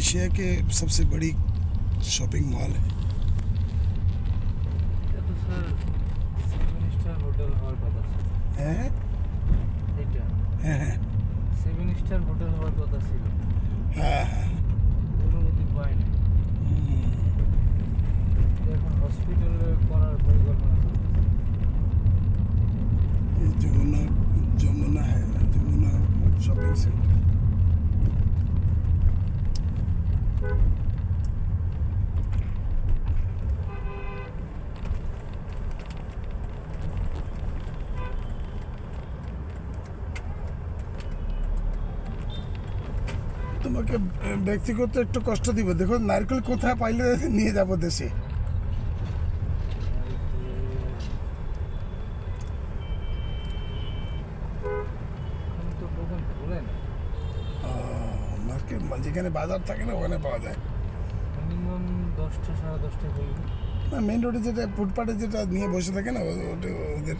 Asia के सबसे बड़ी शॉपिंग मॉल है। এটা তো স্যার 7 স্টার হোটেল হওয়ার কথা ছিল। हैं? এটা हैं। 7 স্টার হোটেল হওয়ার কথা ছিল, हाँ हाँ। অনুমতি পায়নি। এখন হসপিটাল করার পরিকল্পনা চলছে। ये जमुना है, जमुना शॉपिंग सेंटर। তোমাকে ব্যক্তিগত একটু কষ্ট দিব, দেখো নারকেল কোথায় পাইলে নিয়ে যাব দেশে। এখন তো দোকান খুলে না, নারকেল যেখানে বাজার থাকে না ওখানে পাওয়া যায়। মিনিমাম 10টা 10:30 বলবো। না, মেন রোডে যেটা ফুটপাথে যেটা নিয়ে বসে থাকে না ওটা ওদের